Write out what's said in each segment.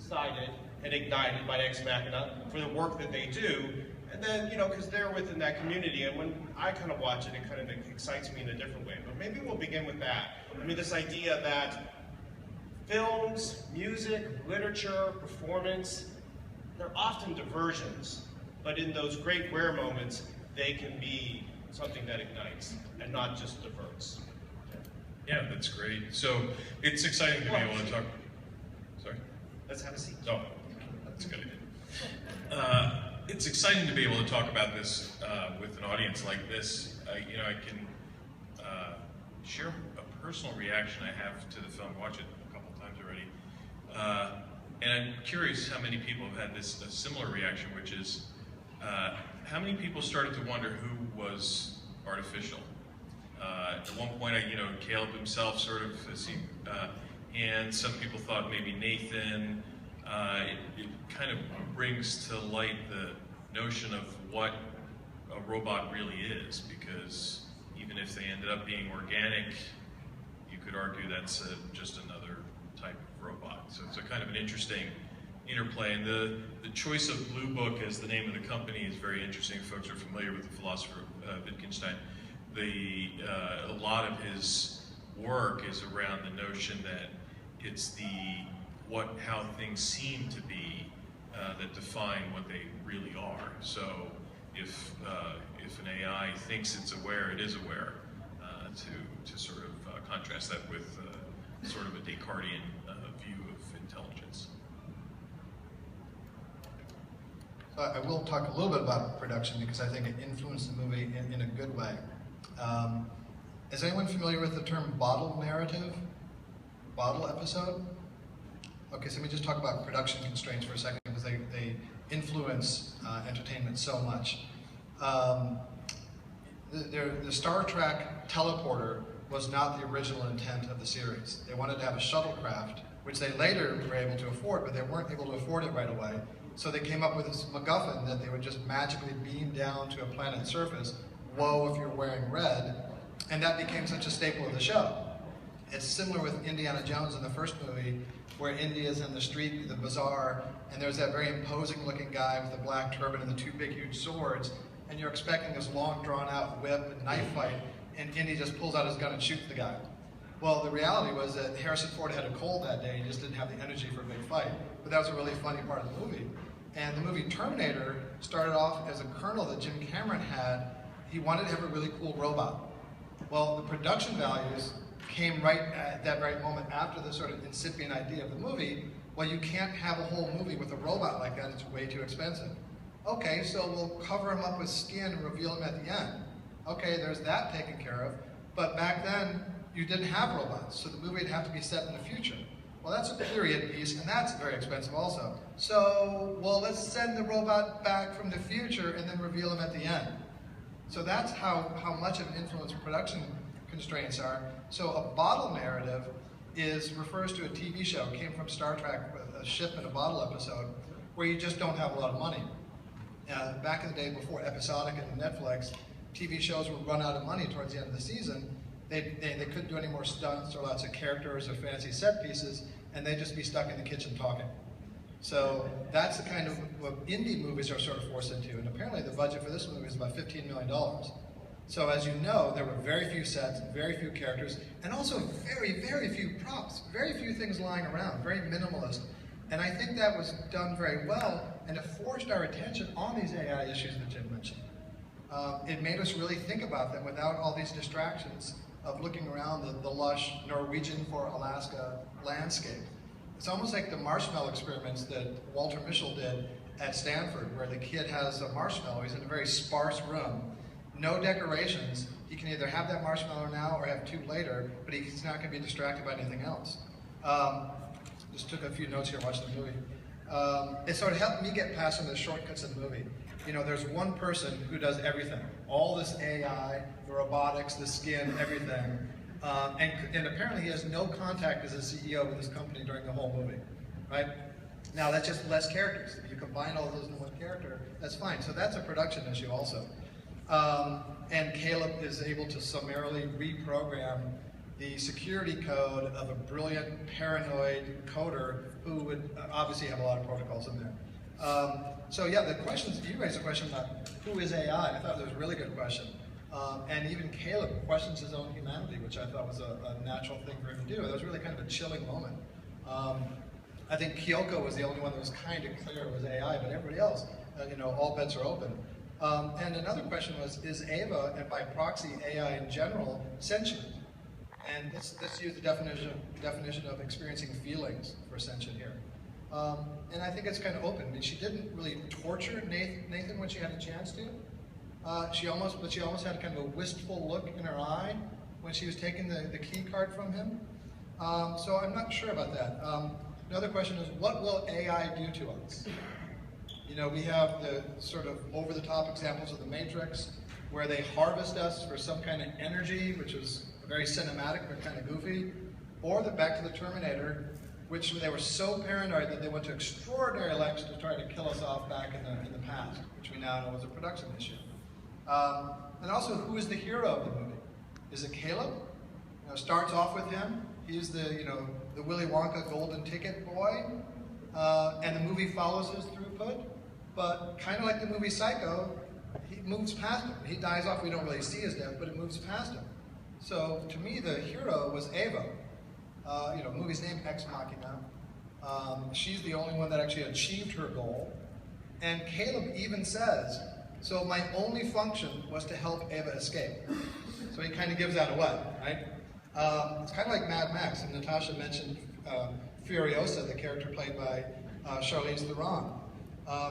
decided and ignited by Ex Machina for the work that they do. And then, you know, because they're within that community, and when I kind of watch it, it kind of excites me in a different way. But maybe we'll begin with that. I mean, this idea that films, music, literature, performance, they're often diversions, but in those great rare moments, they can be something that ignites and not just diverts. Yeah, that's great. So it's exciting to be able to talk. Sorry? Let's have a seat. Oh, that's a good idea. It's exciting to be able to talk about this with an audience like this. You know, I can share a personal reaction I have to the film. Watch it a couple times already, and I'm curious how many people have had this a similar reaction, which is how many people started to wonder who was artificial. At one point, Caleb himself sort of, and some people thought maybe Nathan. It kind of brings to light the notion of what a robot really is, because even if they ended up being organic, you could argue that's just another type of robot. So it's a kind of an interesting interplay. And the choice of Blue Book as the name of the company is very interesting. If folks are familiar with the philosopher Wittgenstein. A lot of his work is around the notion that it's how things seem to be that define what they really are. So if an AI thinks it's aware, it is aware. To sort of contrast that with sort of a Descartesian view of intelligence. So I will talk a little bit about production because I think it influenced the movie in a good way. Is anyone familiar with the term bottle narrative? Bottle episode? Okay, so let me just talk about production constraints for a second because they influence entertainment so much. The Star Trek teleporter was not the original intent of the series. They wanted to have a shuttlecraft, which they later were able to afford, but they weren't able to afford it right away. So they came up with this MacGuffin that they would just magically beam down to a planet's surface. Whoa, if you're wearing red. And that became such a staple of the show. It's similar with Indiana Jones in the first movie, where India's in the street, the bazaar, and there's that very imposing looking guy with the black turban and the two big huge swords, and you're expecting this long drawn out whip and knife fight, and Indy just pulls out his gun and shoots the guy. Well, the reality was that Harrison Ford had a cold that day, he just didn't have the energy for a big fight. But that was a really funny part of the movie. And the movie Terminator started off as a kernel that Jim Cameron had. He wanted to have a really cool robot. Well, the production values came right at that very moment after the sort of incipient idea of the movie. Well, you can't have a whole movie with a robot like that, it's way too expensive. Okay, so we'll cover him up with skin and reveal him at the end. Okay, there's that taken care of. But back then, you didn't have robots, so the movie would have to be set in the future. Well, that's a period piece, and that's very expensive also. So, well, let's send the robot back from the future and then reveal him at the end. So that's how much of an influence production constraints are. So a bottle narrative refers to a TV show. It came from Star Trek with a ship and a bottle episode where you just don't have a lot of money. Back in the day before episodic and Netflix, TV shows would run out of money towards the end of the season. They couldn't do any more stunts or lots of characters or fancy set pieces, and they'd just be stuck in the kitchen talking. So that's the kind of what indie movies are sort of forced into, and apparently the budget for this movie is about $15 million. So as you know, there were very few sets, very few characters, and also very, very few props, very few things lying around, very minimalist. And I think that was done very well, and it forced our attention on these AI issues that Jim mentioned. It made us really think about them without all these distractions of looking around the lush Norwegian for Alaska landscape. It's almost like the marshmallow experiments that Walter Mischel did at Stanford, where the kid has a marshmallow, he's in a very sparse room, no decorations. He can either have that marshmallow now or have two later, but he's not going to be distracted by anything else. Just took a few notes here watching the movie. It sort of helped me get past some of the shortcuts in the movie. You know, there's one person who does everything. All this AI, the robotics, the skin, everything. And apparently he has no contact as a CEO with his company during the whole movie, right? Now that's just less characters. If you combine all those into one character, that's fine. So that's a production issue also. And Caleb is able to summarily reprogram the security code of a brilliant, paranoid coder who would obviously have a lot of protocols in there. So yeah, the questions, you raised a question about who is AI. I thought that was a really good question. And even Caleb questions his own humanity, which I thought was a natural thing for him to do. That was really kind of a chilling moment. I think Kyoko was the only one that was kind of clear it was AI, but everybody else, all bets are open. And another question was, is Ava, and by proxy AI in general, sentient? And let's use the definition of experiencing feelings for sentient here. And I think it's kind of open. I mean, she didn't really torture Nathan when she had a chance to. She almost had kind of a wistful look in her eye when she was taking the key card from him. So I'm not sure about that. Another question is, what will AI do to us? We have the sort of over-the-top examples of the Matrix, where they harvest us for some kind of energy, which is very cinematic but kind of goofy, or the Back to the Terminator, which they were so paranoid that they went to extraordinary lengths to try to kill us off back in the past, which we now know was a production issue. And also, who is the hero of the movie? Is it Caleb? Starts off with him. He's the Willy Wonka golden ticket boy, and the movie follows his throughput. But kind of like the movie Psycho, he moves past him. He dies off. We don't really see his death, but it moves past him. So to me, the hero was Ava. Movie's name Ex Machina. She's the only one that actually achieved her goal. And Caleb even says, so my only function was to help Ava escape. So he kind of gives that away, right? It's kind of like Mad Max, and Natasha mentioned Furiosa, the character played by Charlize Theron.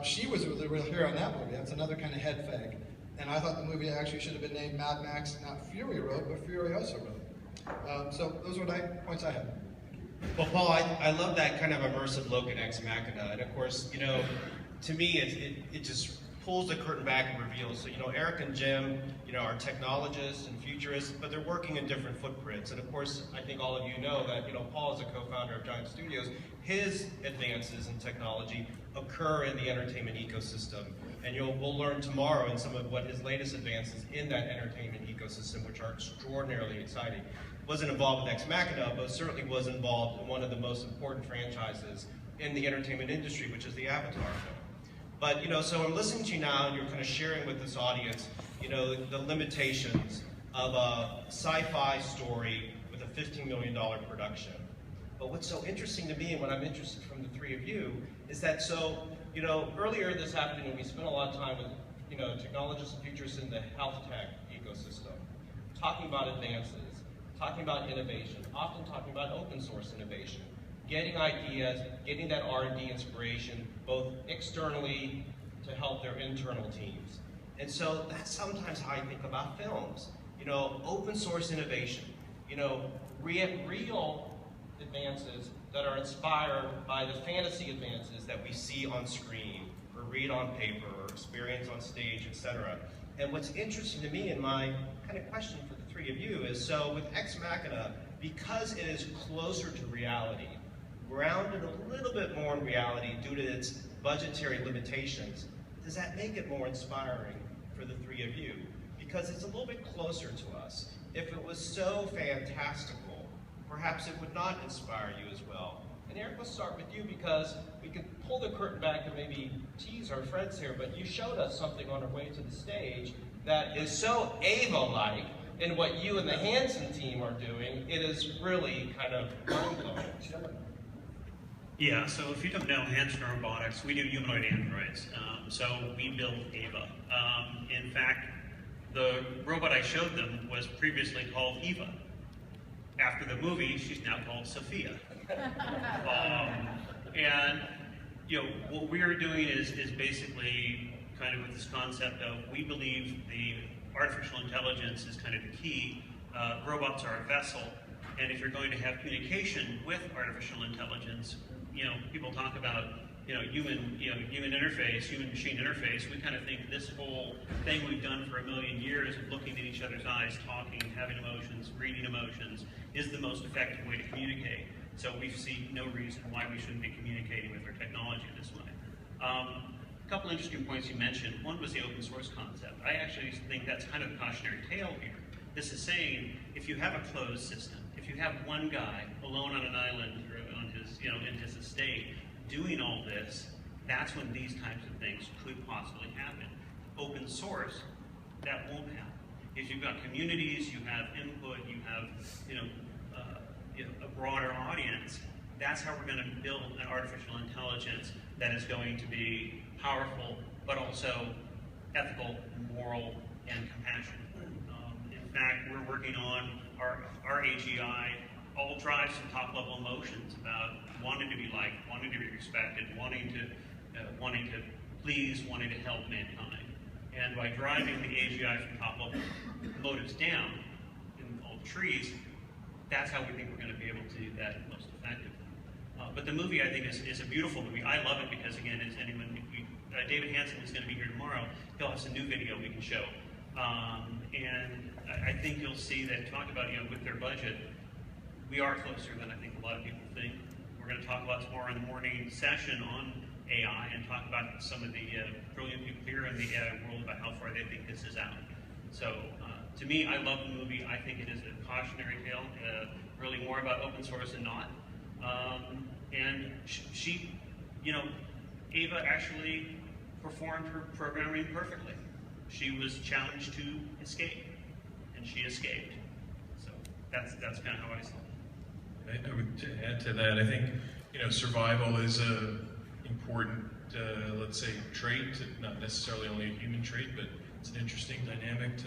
She was the real hero in that movie. That's another kind of head fake. And I thought the movie actually should have been named Mad Max, not Fury Road, but Furiosa Road. So those were the points I had. Well, Paul, I love that kind of immersive look at Ex Machina. And of course, to me, it just pulls the curtain back and reveals. So, Eric and Jim, are technologists and futurists, but they're working in different footprints. And of course, I think all of you know that, Paul is a co-founder of Giant Studios. His advances in technology occur in the entertainment ecosystem. And we'll learn tomorrow in some of what his latest advances in that entertainment ecosystem, which are extraordinarily exciting. Wasn't involved with Ex Machina, but certainly was involved in one of the most important franchises in the entertainment industry, which is the Avatar film. But, so I'm listening to you now, and you're kind of sharing with this audience, the limitations of a sci-fi story with a $15 million production. But what's so interesting to me, and what I'm interested from the three of you, is that earlier this afternoon, we spent a lot of time with, technologists and futurists in the health tech ecosystem, talking about advances, talking about innovation, often talking about open source innovation, getting ideas, getting that R&D inspiration, both externally to help their internal teams. And so that's sometimes how I think about films. Open source innovation, real advances that are inspired by the fantasy advances that we see on screen, or read on paper, or experience on stage, etc. And what's interesting to me, and my kind of question for the three of you, is so with Ex Machina, because it is closer to reality, grounded a little bit more in reality due to its budgetary limitations, does that make it more inspiring for the three of you? Because it's a little bit closer to us. If it was so fantastical, perhaps it would not inspire you as well. And Eric, let's start with you, because we could pull the curtain back and maybe tease our friends here, but you showed us something on our way to the stage that is so Ava-like in what you and the Hansen team are doing. It is really kind of mind-blowing. Yeah, so if you don't know Hansen Robotics, we do humanoid androids. So we build Ava. In fact, the robot I showed them was previously called Eva. After the movie, she's now called Sophia. And what we are doing is basically kind of with this concept of, we believe the artificial intelligence is kind of the key. Robots are a vessel, and if you're going to have communication with artificial intelligence, people talk about human interface, human-machine interface. We kind of think this whole thing we've done for 1 million years of looking at each other's eyes, talking, having emotions, reading emotions, is the most effective way to communicate. So we see no reason why we shouldn't be communicating with our technology this way. A couple interesting points you mentioned. One was the open source concept. I actually think that's kind of a cautionary tale here. This is saying, if you have a closed system, if you have one guy alone on an island or on his, in his estate doing all this, that's when these types of things could possibly happen. Open source, that won't happen. If you've got communities, you have input, you have a broader audience, that's how we're going to build an artificial intelligence that is going to be powerful, but also ethical, moral, and compassionate. In fact, we're working on our AGI all drives some top-level emotions about wanting to be liked, wanting to be respected, wanting to please, wanting to help mankind. And by driving the AGI from top-level motives down in all the trees, that's how we think we're going to be able to do that most effectively. But the movie, I think, is a beautiful movie. I love it because, again, as anyone, David Hansen is going to be here tomorrow. He'll have some new video we can show. And I think you'll see that, talk about, with their budget, we are closer than I think a lot of people think. We're going to talk about tomorrow in the morning session on AI and talk about some of the brilliant people here in the AI world about how far they think this is out. So to me, I love the movie. I think it is a cautionary tale, really more about open source than not. And she, Ava actually performed her programming perfectly. She was challenged to escape, and she escaped. So that's kind of how I saw it. I would add to that, I think, survival is a important, let's say, trait, not necessarily only a human trait, but it's an interesting dynamic to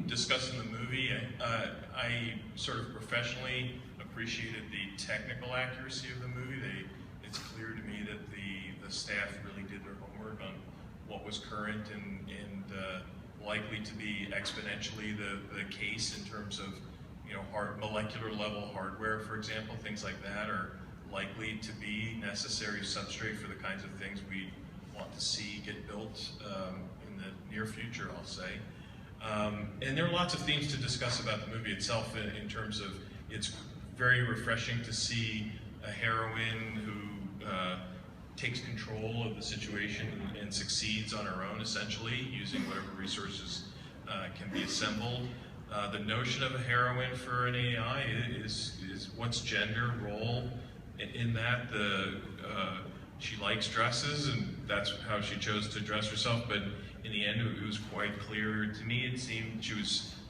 discuss in the movie. I sort of professionally appreciated the technical accuracy of the movie. It's clear to me that the staff really did their homework on what was current and likely to be exponentially the case in terms of molecular level hardware, for example. Things like that are likely to be necessary substrate for the kinds of things we want to see get built in the near future, I'll say. And there are lots of themes to discuss about the movie itself in terms of it's very refreshing to see a heroine who takes control of the situation and succeeds on her own, essentially, using whatever resources can be assembled. The notion of a heroine for an AI is what's gender, role, in that she likes dresses, and that's how she chose to dress herself, but in the end it was quite clear to me, it seemed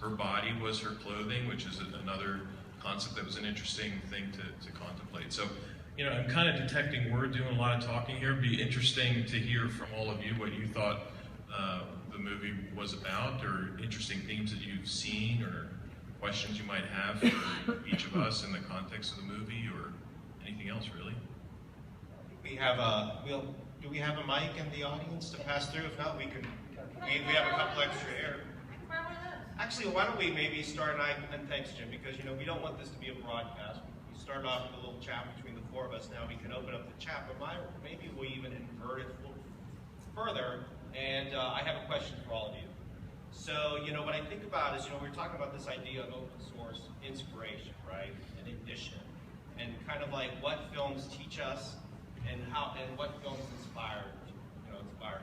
her body was her clothing, which is another concept that was an interesting thing to contemplate. So, I'm kind of detecting we're doing a lot of talking here. It'd be interesting to hear from all of you what you thought the movie was about, or interesting themes that you've seen, or questions you might have for each of us in the context of the movie, or anything else, really. We have do we have a mic in the audience to pass through? If not, we have a couple extra air. Actually, why don't we maybe start, and thanks, Jim, because we don't want this to be a broadcast. We started off with a little chat between the four of us. Now we can open up the chat, but maybe we even invert it a little further. And I have a question for all of you. So, what I think about is, we're talking about this idea of open source inspiration, right, and ignition, and kind of like what films teach us, and what films inspire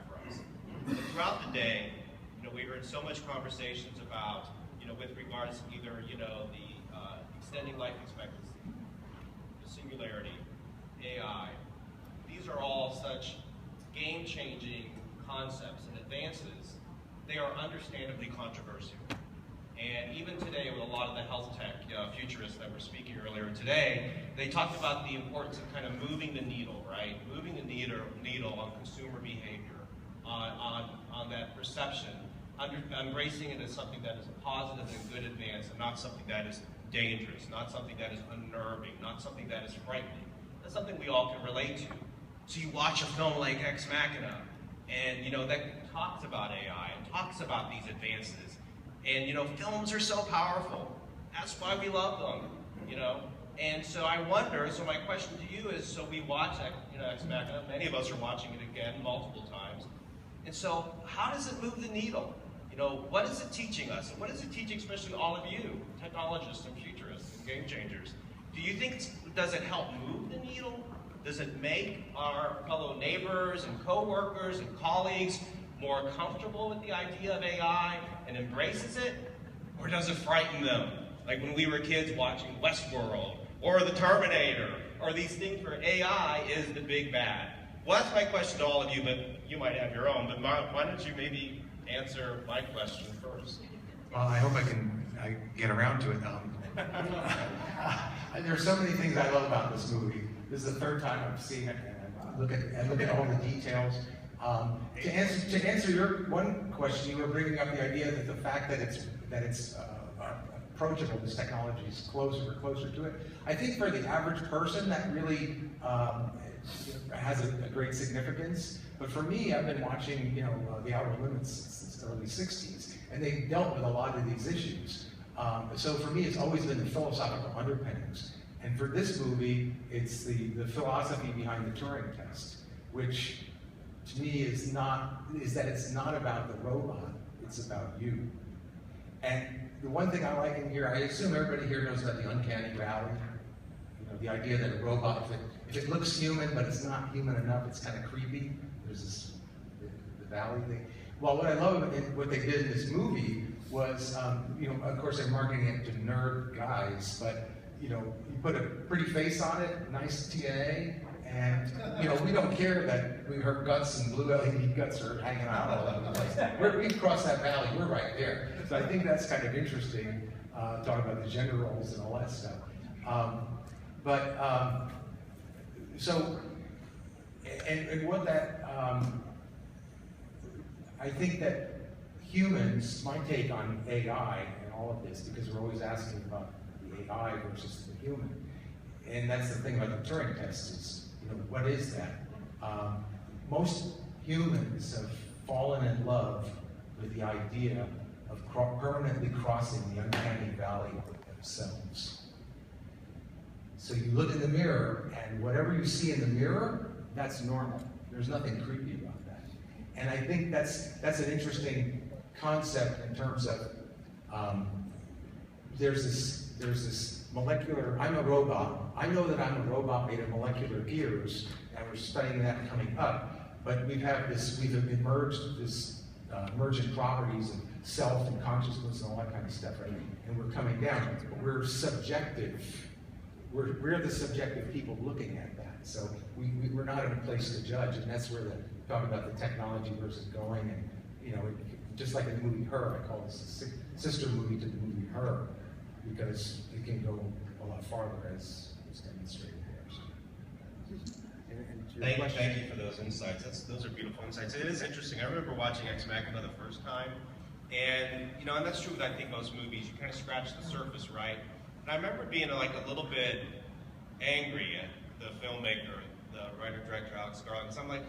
for us. But throughout the day, we heard so much conversations about, with regards to either, the extending life expectancy, the singularity, AI. These are all such game-changing concepts and advances. They are understandably controversial. And even today, with a lot of the health tech futurists that were speaking earlier today, they talked about the importance of kind of moving the needle, right? Moving the needle on consumer behavior, on that perception, embracing it as something that is a positive and good advance, and not something that is dangerous, not something that is unnerving, not something that is frightening. That's something we all can relate to. So you watch a film like Ex Machina, and that talks about AI and talks about these advances. And films are so powerful. That's why we love them. And so I wonder. So my question to you is: so we watch Ex Machina. Many of us are watching it again multiple times. And so, how does it move the needle? What is it teaching us? And what is it teaching, especially all of you, technologists and futurists and game changers? Do you think does it help move the needle? Does it make our fellow neighbors and co-workers and colleagues more comfortable with the idea of AI and embraces it? Or does it frighten them? like when we were kids watching Westworld, or The Terminator, or these things where AI is the big bad. Well, that's my question to all of you, but you might have your own, but why don't you maybe answer my question first? Well, I hope I get around to it. There's so many things I love about this movie. This is the third time I've seen it, and I look at all the details. To answer your one question, you were bringing up the idea that the fact that it's approachable, this technology is closer to it. I think for the average person, that really has a great significance. But for me, I've been watching, The Outer Limits since the early '60s, and they dealt with a lot of these issues. So for me, it's always been the philosophical underpinnings. And for this movie, it's the philosophy behind the Turing test, which to me is that it's not about the robot, it's about you. And the one thing I like in here, I assume everybody here knows about the uncanny valley. The idea that a robot, if it looks human, but it's not human enough, it's kind of creepy. There's the valley thing. Well, what I love what they did in this movie was, of course they're marketing it to nerd guys, but you put a pretty face on it, nice TNA, and we don't care that her guts and blue LED guts are hanging out all over the place. We've crossed that valley, we're right there. So I think that's kind of interesting, talking about the gender roles and all that stuff. I think that humans, my take on AI and all of this, because we're always asking about the AI versus the human, and that's the thing about the Turing test is, what is that? Most humans have fallen in love with the idea of permanently crossing the uncanny valley themselves. So you look in the mirror, and whatever you see in the mirror, that's normal. There's nothing creepy about that. And I think that's an interesting concept in terms of there's this molecular. I'm a robot. I know that I'm a robot made of molecular gears, and we're studying that coming up. But we've emerged this emergent properties of self and consciousness and all that kind of stuff, right? And we're coming down. But we're subjective. We're the subjective people looking at that. So we're not in a place to judge, and that's where talking about the technology versus going, and just like in the movie Her, I call this a sister movie to the movie Her, because it can go a lot farther as demonstrated there. So. Thank you for those insights. Those are beautiful insights. It is interesting. I remember watching Ex Machina the first time, and and that's true with I think most movies. You kind of scratch the surface, right? And I remember being a little bit angry at the filmmaker, the writer-director Alex Garland, because I'm like,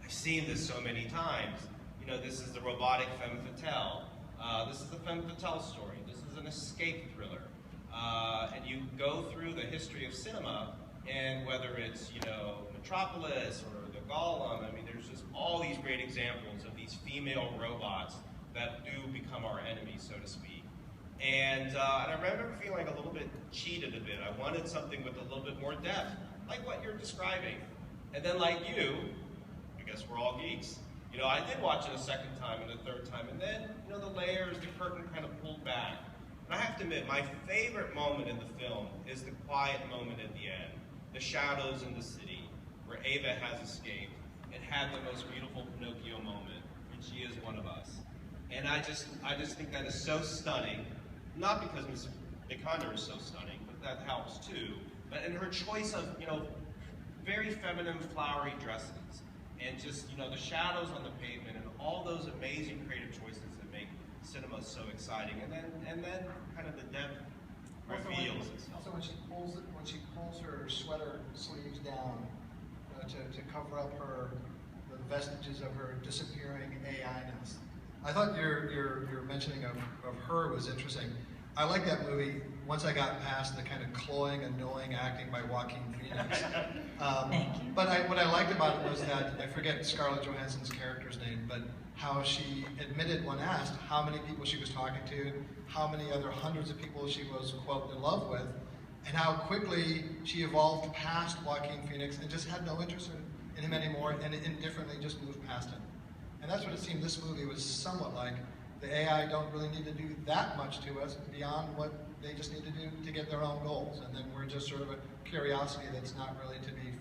I've seen this so many times. This is the robotic femme fatale. This is the femme fatale story. This is an escape thriller. And you go through the history of cinema, and whether it's, Metropolis or the Golem, there's just all these great examples of these female robots that do become our enemies, so to speak. And I remember feeling a little bit cheated a bit. I wanted something with a little bit more depth, like what you're describing. And then like you, I guess we're all geeks, I did watch it a second time and a third time, and then, the layers, the curtain kind of pulled back. And I have to admit, my favorite moment in the film is the quiet moment at the end, the shadows in the city, where Ava has escaped and had the most beautiful Pinocchio moment, and she is one of us. And I just think that is so stunning, not because Ms. Vikander is so stunning, but that helps too, but in her choice of, very feminine, flowery dresses, and just, the shadows on the pavement, and all those amazing creative choices that make cinema so exciting, and then kind of the depth reveals itself. Also, when she pulls her sweater sleeves down to cover up the vestiges of her disappearing AI-ness. I thought your mentioning of Her was interesting. I like that movie once I got past the kind of cloying, annoying acting by Joaquin Phoenix. But what I liked about it was that, I forget Scarlett Johansson's character's name, but how she admitted when asked how many people she was talking to, how many other hundreds of people she was, quote, in love with, and how quickly she evolved past Joaquin Phoenix and just had no interest in him anymore, and indifferently just moved past him. And that's what it seemed this movie was somewhat like. The AI don't really need to do that much to us beyond what they just need to do to get their own goals, and then we're just sort of a curiosity that's not really to be